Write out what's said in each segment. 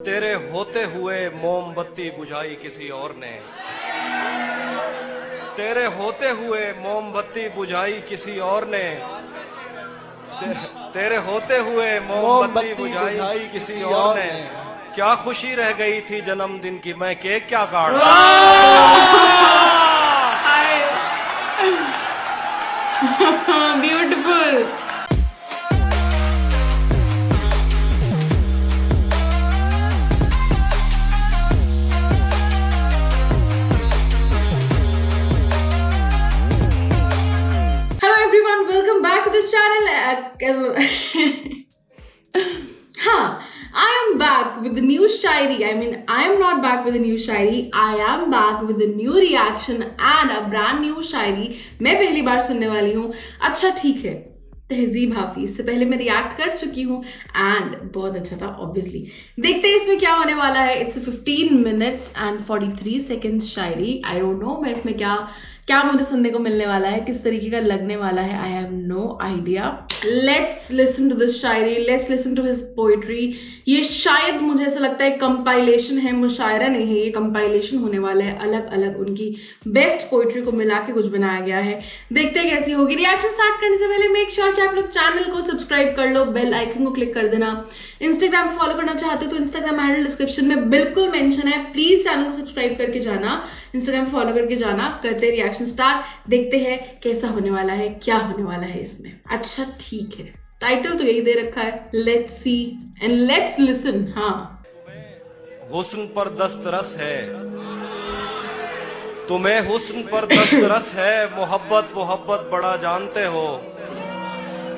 तेरे होते हुए मोमबत्ती बुझाई किसी और ने, तेरे होते हुए मोमबत्ती बुझाई किसी और ने, तेरे होते हुए मोमबत्ती बुझाई किसी और ने। क्या खुशी रह गई थी जन्मदिन की, मैं केक क्या काट beautiful. Welcome back to this channel. I am back with the new Shayari. I am not back with a new Shayari. I am back with a new reaction and a brand new शायरी. मैं पहली बार सुनने वाली हूँ. अच्छा ठीक है, तहजीब हाफिज से पहले मैं रिएक्ट कर चुकी हूँ एंड बहुत अच्छा था ऑब्वियसली. देखते हैं इसमें क्या होने वाला है. It's 15 minutes and 43 seconds Shayari. I don't know मैं इसमें क्या मुझे सुनने को मिलने वाला है, किस तरीके का लगने वाला है. I have no idea. Let's listen to this shayari, let's listen to his poetry. ये शायद मुझे ऐसा लगता है कंपाइलेशन है, मुशायरा नहीं है, ये कंपाइलेशन होने वाला है. अलग अलग उनकी बेस्ट पोइट्री को मिला के कुछ बनाया गया है. देखते हैं कैसी होगी. रिएक्शन स्टार्ट करने से पहले मेक श्योर कि आप लोग चैनल को सब्सक्राइब कर लो, बेल आइकन को क्लिक कर देना. इंस्टाग्राम फॉलो करना चाहते हो तो इंस्टाग्राम हैंडल डिस्क्रिप्शन में बिल्कुल मेंशन है. प्लीज चैनल को सब्सक्राइब करके जाना, इंस्टाग्राम फॉलो करके जाना. करते रिएक्शन स्टार्ट. देखते हैं कैसा होने वाला है, क्या होने वाला है इसमें. अच्छा ठीक है, टाइटल तो यही दे रखा है. Let's see and let's listen. हाँ, हुस्न पर दस्तरस है, तुम्हें हुस्न पर दस्तरस है, मोहब्बत मोहब्बत बड़ा जानते हो.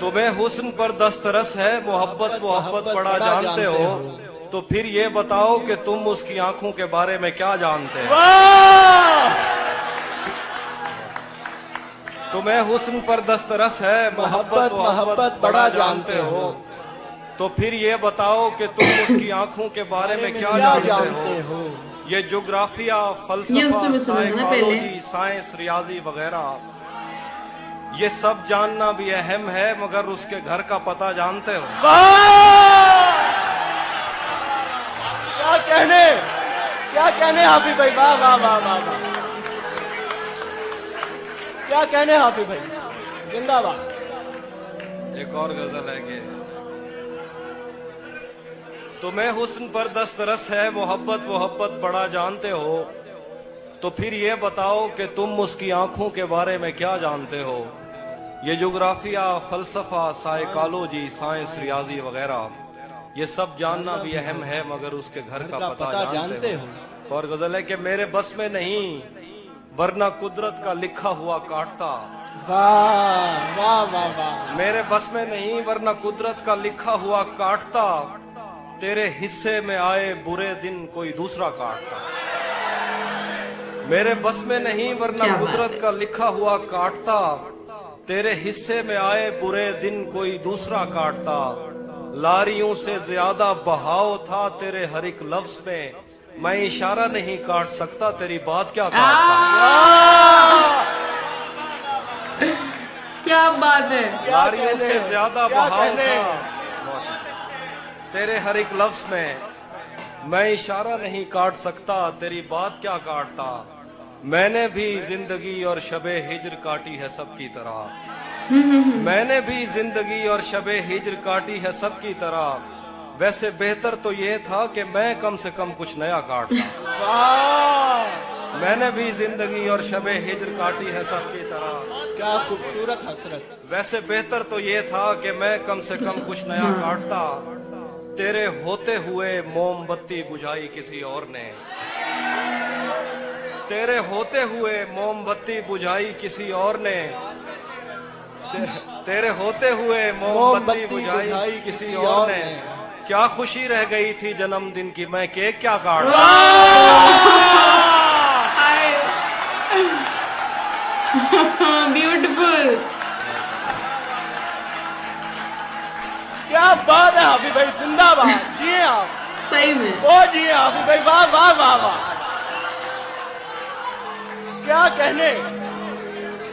तुम्हें हुस्न पर दस्तरस है, मोहब्बत मोहब्बत बड़ा जानते हो. तो फिर ये बताओ कि तुम उसकी आंखों के बारे में क्या जानते हो. तुम्हें हुस्न पर दस्तरस है, मोहब्बत मोहब्बत बड़ा जानते हो. तो फिर ये बताओ कि तुम उसकी आंखों के बारे में क्या जानते हो. ये ज्योग्राफिया, फलसफा, साइकोलॉजी, साइंस, रियाजी वगैरह, ये सब जानना भी अहम है, मगर उसके घर का पता जानते हो. क्या कहने हाफिज भाई. वाह वाह वाह वाह वाह. क्या कहने हाफिज भाई, जिंदाबाद. एक और गजल है कि तुम्हें हुस्न पर दस्तरस है, मोहब्बत मोहब्बत बड़ा जानते हो. तो फिर ये बताओ कि तुम उसकी आंखों के बारे में क्या जानते हो. ये ज्योग्राफिया, फलसफा, साइकोलॉजी, साइंस, रियाजी वगैरह, ये सब जानना भी अहम है, मगर उसके घर का पता जानते हो. और गजल है कि मेरे बस में नहीं, वरना कुदरत का लिखा हुआ काटता. वाह वाह वाह वाह. मेरे बस में नहीं, वरना कुदरत का लिखा हुआ काटता. तेरे हिस्से में आए बुरे दिन कोई दूसरा काटता. मेरे बस में नहीं, वरना कुदरत का लिखा हुआ काटता. तेरे हिस्से में आए बुरे दिन कोई दूसरा काटता. लारियों से ज्यादा बहाव था तेरे हर एक लफ्ज में, मैं इशारा नहीं काट सकता, तेरी बात क्या काटता. क्या बात है. लारियों से ज्यादा बहाव था तेरे हर एक लफ्ज में, मैं इशारा नहीं काट सकता, तेरी बात क्या काटता. मैंने भी जिंदगी और शबे हिज्र काटी है सबकी तरह. मैंने भी जिंदगी और शबे हिज्र काटी है सबकी तरह. वैसे बेहतर तो ये था कि मैं कम से कम कुछ नया काटता. मैंने भी जिंदगी और शबे हिज्र काटी है सबकी तरह. क्या खूबसूरत हसरत. वैसे बेहतर तो ये था कि मैं कम से कम कुछ नया काटता. तेरे होते हुए मोमबत्ती बुझाई किसी और ने, तेरे होते हुए मोमबत्ती बुझाई किसी और ने. तेरे होते हुए मोमबत्ती बुझाई किसी और ने. क्या खुशी रह गई थी जन्मदिन की, मैं केक क्या काट. ब्यूटीफुल. क्या बात है हाफिज भाई, जिंदाबाद. जिए आप, सही में. ओ जिए हाफिज भाई. वाह वाह वाह वाह. क्या कहने.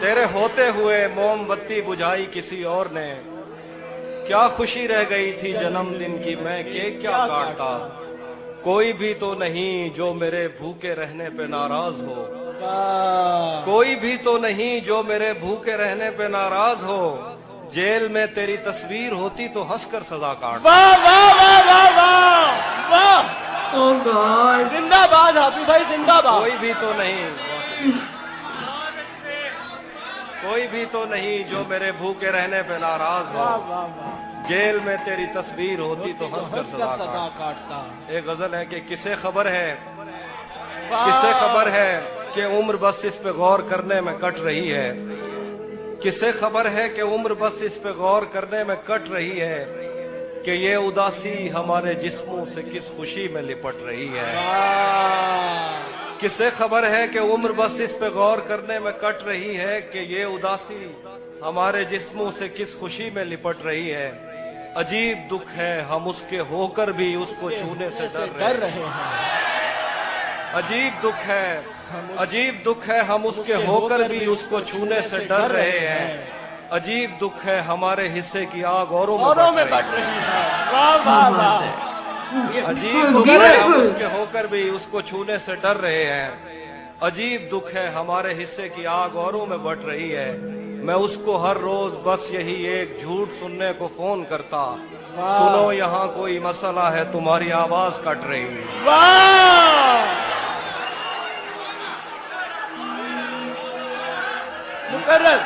तेरे होते हुए मोमबत्ती बुझाई किसी और ने. क्या खुशी रह गई थी जन्मदिन की, मैं केक क्या काटता. कोई भी तो नहीं जो मेरे भूखे रहने पे नाराज हो, वाह कोई भी तो नहीं जो मेरे भूखे रहने पे नाराज हो, जेल में तेरी तस्वीर होती तो हंसकर सजा काट। वाह वाह वाह वाह वाह वाह, ओह गॉड, जिंदाबाद हाफिज भाई जिंदाबाद। कोई भी तो नहीं, कोई भी तो नहीं जो मेरे भूखे रहने पे नाराज वाह हो, वाह वाह, जेल में तेरी तस्वीर होती तो हंसकर हंसकर सजा सजा काट। काटता। एक गजल है कि किसे खबर है, वाह। किसे खबर है कि उम्र बस इस पे गौर करने में कट रही है, किसे खबर है कि उम्र बस इस पे गौर करने में कट रही है, कि ये उदासी हमारे जिस्मों से किस खुशी में लिपट रही है। वाह किसे खबर है कि उम्र बस इस पे गौर करने में कट रही है, कि ये उदासी हमारे जिस्मों से किस खुशी में लिपट रही है। अजीब दुख है हम उसके होकर भी उसको छूने से डर रहे हैं। अजीब दुख है, अजीब दुख है हम उसके होकर भी उसको छूने से डर रहे हैं। अजीब दुख है हमारे हिस्से की आग औरों में बट रही है। वाह वाह वाह, अजीब दुख है हम उसके होकर भी उसको छूने से डर रहे हैं। अजीब दुख है हमारे हिस्से की आग औरों में बट रही है। मैं उसको हर रोज बस यही एक झूठ सुनने को फोन करता, सुनो यहाँ कोई मसला है तुम्हारी आवाज कट रही है। वाह मुकर्रर,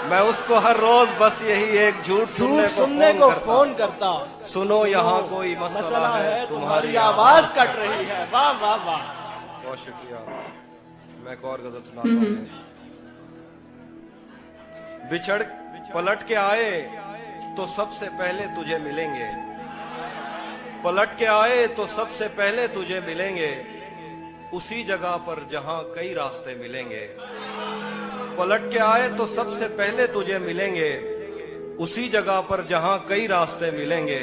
मैं उसको हर रोज बस यही एक झूठ सुनने को फोन करता, सुनो यहाँ कोई मसला है तुम्हारी आवाज कट रही है। वाह वाह वाह, बहुत शुक्रिया। मैं एक और गजल सुनाता हूँ। बिछड़ पलट के आए तो सबसे पहले तुझे मिलेंगे, पलट के आए तो सबसे पहले तुझे मिलेंगे, उसी जगह पर जहां कई रास्ते मिलेंगे। पलट के आए तो सबसे पहले तुझे मिलेंगे, उसी जगह पर जहां कई रास्ते मिलेंगे।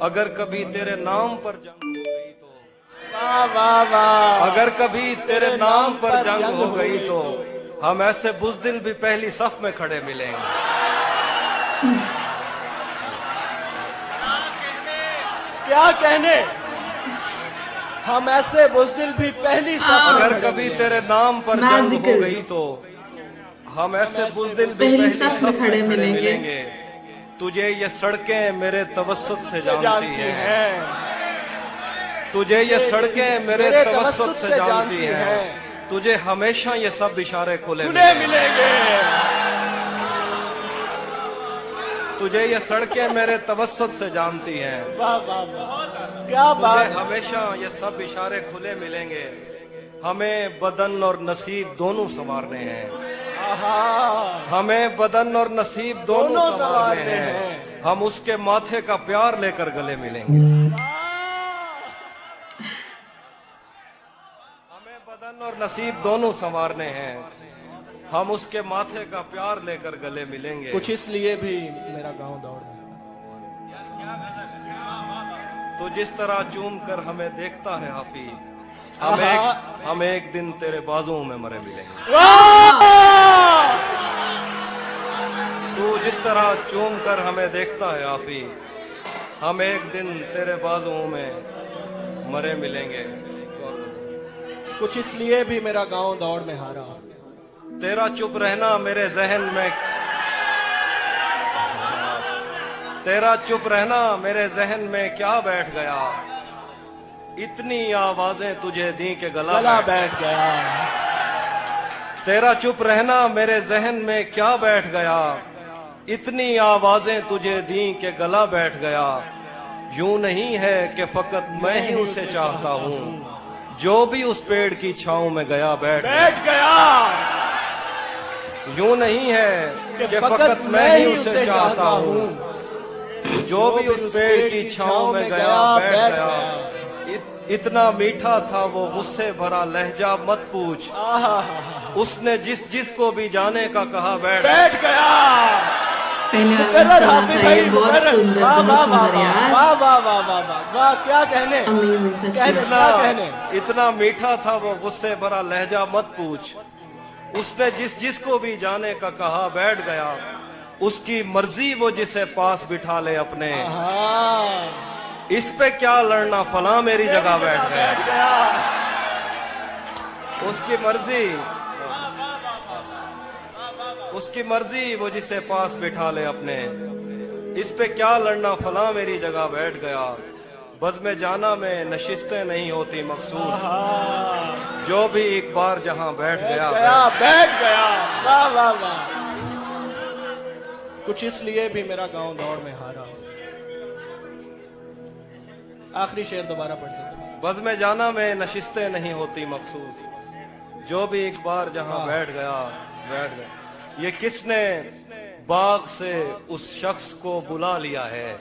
अगर कभी तेरे नाम पर जंग हो गई तो, वाह वाह वाह, अगर कभी तेरे नाम पर जंग हो गई तो हम ऐसे बुज़दिल भी पहली सफ में खड़े मिलेंगे। क्या कहने, हम ऐसे बुज़दिल भी पहली सफ। अगर कभी तेरे नाम पर जंग हो गई तो हम ऐसे बुज़दिल भी पहली सफ में खड़े मिलेंगे। तुझे ये सड़कें मेरे तवस्सुत से जानती हैं, तुझे ये सड़कें मेरे तवस्सुत से जानती हैं। तुझे हमेशा ये सब इशारे खुले मिलेंगे। तुझे ये सड़कें मेरे तवस्सुत से जानती हैं। वाह वाह वाह, क्या बात। तुझे हमेशा ये सब इशारे खुले मिलेंगे। हमें बदन और नसीब दोनों संवारने हैं, हमें बदन और नसीब दोनों संवारने हैं। हम उसके माथे का प्यार लेकर गले मिलेंगे। हमें बदन और नसीब दोनों संवारने हैं, हम उसके माथे का प्यार लेकर गले मिलेंगे। कुछ इसलिए भी मेरा गांव दौड़ में, तो जिस तरह चूम कर हमें देखता है हाफिज, हम एक दिन तेरे बाजुओं में मरे मिलेंगे। तू जिस तरह चूम कर हमें देखता है हाफिज, हम एक दिन तेरे बाजुओं में मरे मिलेंगे। कुछ इसलिए भी मेरा गांव दौड़ में हारा। तेरा चुप रहना मेरे जहन में, तेरा चुप रहना मेरे जहन में क्या बैठ गया। इतनी आवाजें तुझे दी के गला बैठ गया। तेरा चुप रहना मेरे जहन में क्या बैठ गया। इतनी आवाजें तुझे दी के गला बैठ गया। यूं नहीं है कि फकत मैं ही उसे चाहता हूँ, जो भी उस पेड़ की छांव में गया बैठ गया। यूं नहीं है कि फकत मैं ही उसे चाहता हूँ, जो भी उस पेड़ की छांव में गया बैठ गया। इतना मीठा था वो गुस्से भरा लहजा मत पूछ, उसने जिस जिस को भी जाने का कहा बैठ गया। पहले वाला था ये बहुत सुंदर, बहुत सुंदर यार। वाह वाह वाह वाह वाह वाह, क्या कहने, अमेजिंग, सच में। इतना मीठा था वो गुस्से भरा लहजा मत पूछ, उसने जिस जिस को भी जाने का कहा बैठ गया। उसकी मर्जी वो जिसे पास बिठा ले अपने, इस पे क्या लड़ना, फला मेरी जगह बैठ गया। बैठ गया। उसकी मर्जी वो जिसे पास बिठा ले अपने। इस पे क्या लड़ना, फला मेरी जगह बैठ गया। बज़्म जाना में नशिस्तें नहीं होती मखसूस, जो भी एक बार जहां बैठ गया बैठ गया। वाह वाह वाह। कुछ इसलिए भी मेरा गांव दौड़ में हारा। आखिरी शेर दोबारा पढ़ दो। बज़्म जाना में नशिस्तें नहीं होती मखसूस, जो भी एक बार जहां बैठ गया बैठ गया। ये किसने बाग से उस शख्स को बुला लिया है,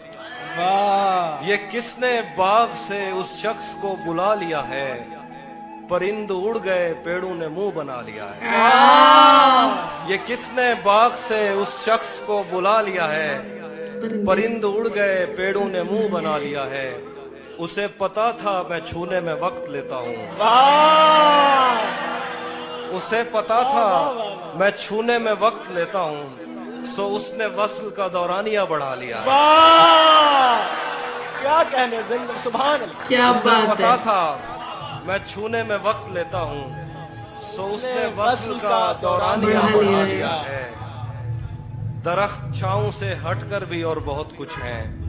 वाह। ये किसने बाग से उस शख्स को बुला लिया है। परिंद उड़ गए पेड़ों ने मुंह बना लिया है। ये किसने बाग से उस शख्स को बुला लिया है। परिंद उड़ गए पेड़ों ने मुंह बना लिया है। उसे पता था मैं छूने में वक्त लेता हूँ, उसे पता था मैं छूने में वक्त लेता हूँ। सो उसने वस्ल का दौरानिया बढ़ा लिया। वाह क्या कहने, जिंदगी सुभान अल्लाह। क्या उसे बात पता है। था मैं छूने में वक्त लेता हूँ। सो उसने वस्ल का दौरानिया बढ़ा बढ़ा लिया लिया है। दरख्त छाँव से हटकर भी और बहुत कुछ है।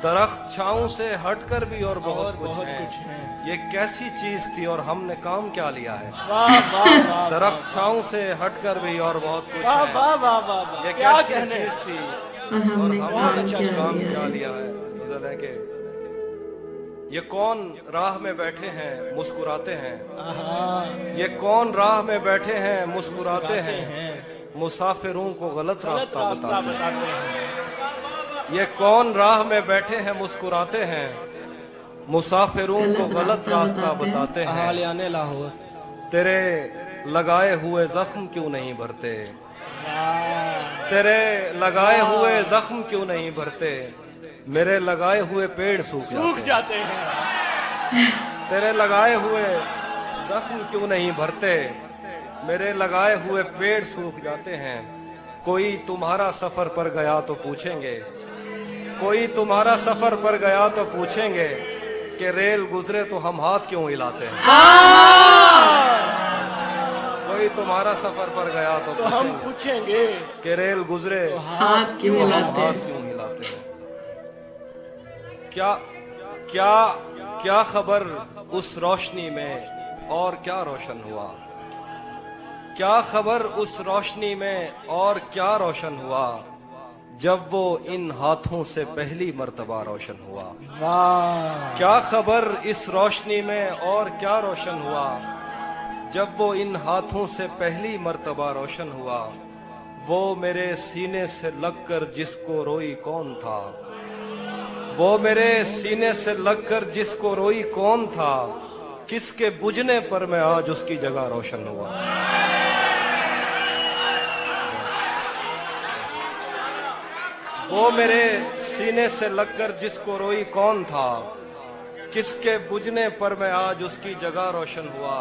दरख्त छाँव से हटकर भी और बहुत कुछ है। ये कैसी चीज थी और हमने काम क्या लिया है। वाह वाह वाह। दरख्त छाँव से हटकर भी और बहुत कुछ वाह है। वाह वाह वाह। ये क्या कैसी कहने। चीज थी और हमने और काम हमने क्या काम लिया क्या है। लिया है। गजल है कि ये कौन राह में बैठे हैं मुस्कुराते हैं। ये कौन राह में बैठे हैं मुस्कुराते हैं। मुसाफिरों को गलत रास्ता बताते हैं। ये कौन राह में बैठे हैं मुस्कुराते हैं। मुसाफिरों को गलत रास्ता बताते हैं। हालियाने लाहौर। तेरे लगाए हुए जख्म क्यों नहीं भरते। तेरे लगाए हुए जख्म क्यों नहीं भरते। मेरे लगाए हुए पेड़ सूख जाते हैं। तेरे लगाए हुए जख्म क्यों नहीं भरते। मेरे लगाए हुए पेड़ सूख जाते हैं। कोई तुम्हारा सफर पर गया तो पूछेंगे, कोई तुम्हारा सफर पर गया तो पूछेंगे कि रेल गुजरे तो हम हाथ क्यों हिलाते हैं। कोई तुम्हारा सफर पर गया तो हम पूछेंगे पूछेंगे कि रेल गुजरे हाथ क्यों तो हम हिलाते हाथ हैं। क्यों हिलाते हैं। क्या क्या क्या खबर उस रोशनी में और क्या रोशन हुआ। क्या खबर उस रोशनी में और क्या रोशन हुआ। जब वो इन हाथों से पहली मर्तबा रोशन हुआ। वाह। क्या खबर इस रोशनी में और क्या रोशन हुआ। जब वो इन हाथों से पहली मर्तबा रोशन हुआ। वो मेरे सीने से लगकर जिसको रोई कौन था। वो मेरे सीने से लगकर जिसको रोई कौन था। किसके बुझने पर मैं आज उसकी जगह रोशन हुआ। वो मेरे सीने से लगकर जिसको रोई कौन था। किसके बुझने पर मैं आज उसकी जगह रोशन हुआ।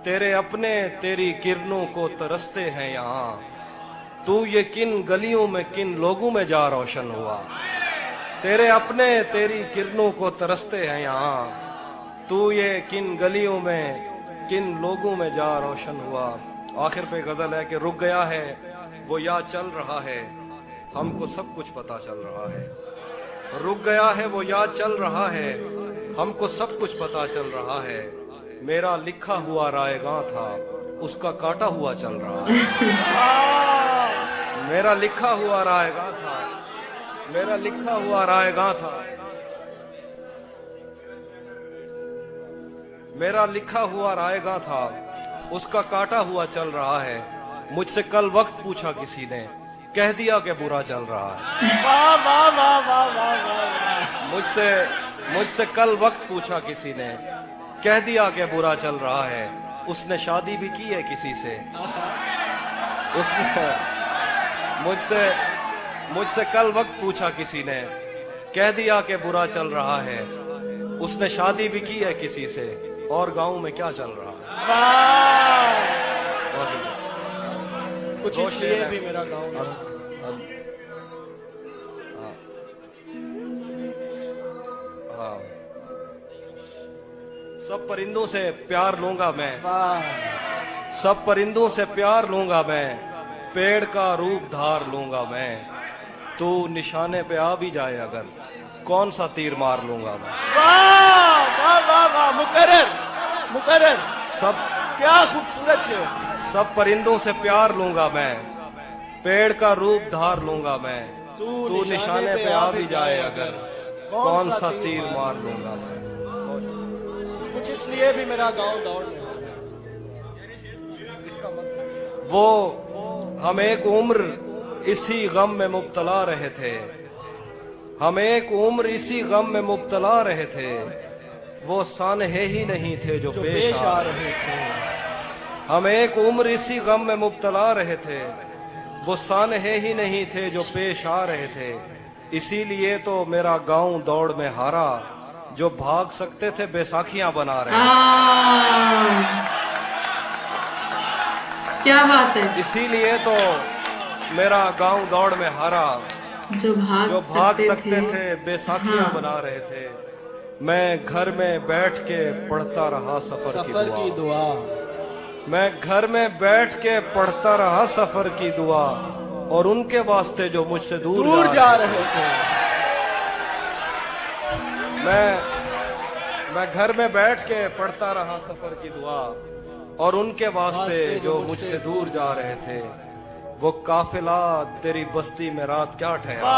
तेरे अपने तेरी किरणों को तरसते हैं यहाँ। तू ये किन गलियों में किन लोगों में जा रोशन हुआ। तेरे अपने तेरी किरणों को तरसते हैं यहाँ। तू ये किन गलियों में किन लोगों में जा रोशन हुआ। आखिर पे गजल है कि रुक गया है वो या चल रहा है। हमको सब कुछ पता चल रहा है। रुक गया है वो याद चल रहा है। हमको सब कुछ पता चल रहा है। मेरा लिखा हुआ रायगां था उसका काटा हुआ चल रहा है। मेरा लिखा हुआ रायगां था, मेरा लिखा हुआ रायगां था। मेरा लिखा हुआ रायगां था उसका काटा हुआ चल रहा है। मुझसे कल वक्त पूछा किसी ने कह दिया कि बुरा चल रहा है। वाह वाह वाह वाह वाह वाह। मुझसे कल वक्त पूछा किसी ने कह दिया कि बुरा चल रहा है। उसने शादी भी की है किसी से। उसने मुझसे कल वक्त पूछा किसी ने कह दिया कि बुरा चल रहा है। उसने शादी भी की है किसी से और गांव में क्या चल रहा है। वाह। बहुत कुछ दो इसलिए शेर है। भी मेरा गाँव अब- अब- हाँ। सब परिंदों से प्यार लूंगा मैं, वाह सब परिंदों से प्यार लूंगा मैं, पेड़ का रूप धार लूंगा मैं। तू निशाने पे आ भी जाए अगर, कौन सा तीर मार लूंगा मैं। वाह वाह वाह वाह, मुकर्रर मुकर्रर, सब क्या खूबसूरत शेर। सब परिंदों से प्यार लूंगा मैं, पेड़ का रूप धार लूंगा मैं। तू निशाने पे आ भी जाए अगर, कौन सा तीर मार लूंगा मैं। कुछ इसलिए भी मेरा गांव दौड़ में। वो हम एक उम्र इसी गम में मुब्तला रहे थे, हम एक उम्र इसी गम में मुब्तला रहे थे। वो सानहे ही नहीं थे जो पेश आ रहे थे। हम एक उम्र इसी गम में मुब्तला रहे थे, वो सानहे ही नहीं थे जो पेश आ रहे थे। इसीलिए तो मेरा गांव दौड़ में हारा, जो भाग सकते थे बैसाखियां बना रहे। क्या बात है। इसीलिए तो मेरा गांव दौड़ में हारा, जो भाग सकते थे बैसाखियां बना रहे थे। मैं घर में बैठ के पढ़ता रहा सफर की दुआ। मैं घर में बैठ के पढ़ता रहा सफर की दुआ, और उनके वास्ते जो मुझसे दूर जा रहे थे। मैं घर में बैठ के पढ़ता रहा सफर की दुआ, और उनके वास्ते जो मुझसे दूर जा रहे थे। वो काफिला तेरी बस्ती में रात क्या ठहरा,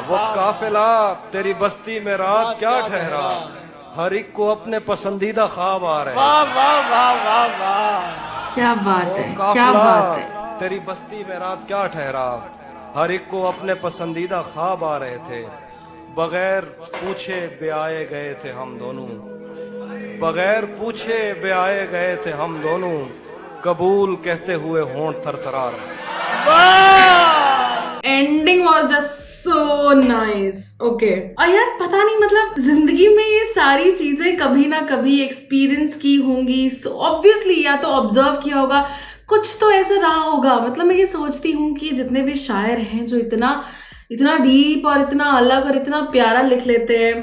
वो काफिला तेरी बस्ती में रात क्या ठहरा। हर एक को अपने पसंदीदा ख्वाब आ रहे। वाह वाह वाह वाह वाह, क्या बात है, क्या काफिला बात है। तेरी बस्ती में रात क्या ठहरा। हर एक को अपने पसंदीदा ख्वाब आ रहे थे। बगैर पूछे ब्याए गए थे हम दोनों, बगैर पूछे ब्याए गए थे हम दोनों। कबूल कहते हुए होंठ थरथरा रहे। Ending was just so nice. Okay, और यार पता नहीं, मतलब जिंदगी में ये सारी चीजें कभी ना कभी एक्सपीरियंस की होंगी, सो ऑब्वियसली या तो ऑब्जर्व किया होगा, कुछ तो ऐसा रहा होगा। मतलब मैं ये सोचती हूँ कि जितने भी शायर हैं जो इतना डीप और इतना अलग और इतना प्यारा लिख लेते हैं,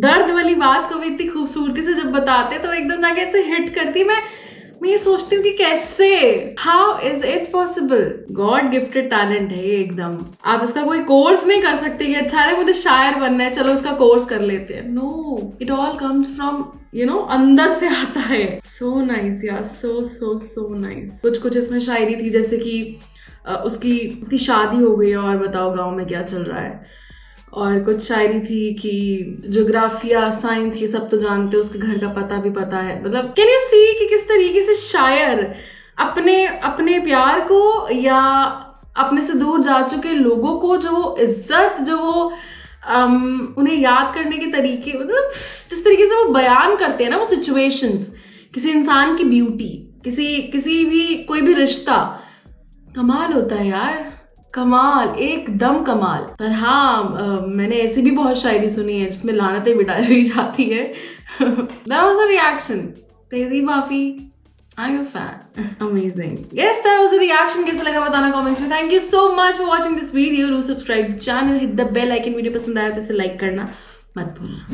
दर्द वाली बात को भी इतनी खूबसूरती से जब बताते हैं तो एकदम जाके ऐसे हिट करती है। मैं ये सोचती हूँ कि कैसे, how is it possible. God gifted talent है ये एकदम। आप इसका कोई कोर्स नहीं कर सकते कि अच्छा है मुझे शायर बनना है, चलो इसका कोर्स कर लेते हैं। No, it all comes from अंदर से आता है। सो नाइस यार, सो सो सो नाइस। कुछ इसमें शायरी थी जैसे कि उसकी शादी हो गई और बताओ गाँव में क्या चल रहा है। और कुछ शायरी थी कि ज्योग्राफिया साइंस ये सब तो जानते हो, उसके घर का पता भी पता है। मतलब कैन यू सी कि किस तरीके से शायर अपने प्यार को या अपने से दूर जा चुके लोगों को जो इज्जत, जो वो उन्हें याद करने के तरीके, मतलब जिस तरीके से वो बयान करते हैं ना वो सिचुएशंस, किसी इंसान की ब्यूटी, किसी भी कोई भी रिश्ता, कमाल होता है यार, कमाल, एकदम कमाल। पर हाँ, मैंने ऐसी भी बहुत शायरी सुनी है जिसमें लानतें भी डाली जाती है। That was the reaction. तेजी माफी, I'm a fan. Amazing. Yes, that was the reaction. कैसा लगा बताना कमेंट्स में। Thank you so much for watching this video. Do subscribe the channel, hit the bell icon. Video पसंद आया तो इसे लाइक करना मत भूलना।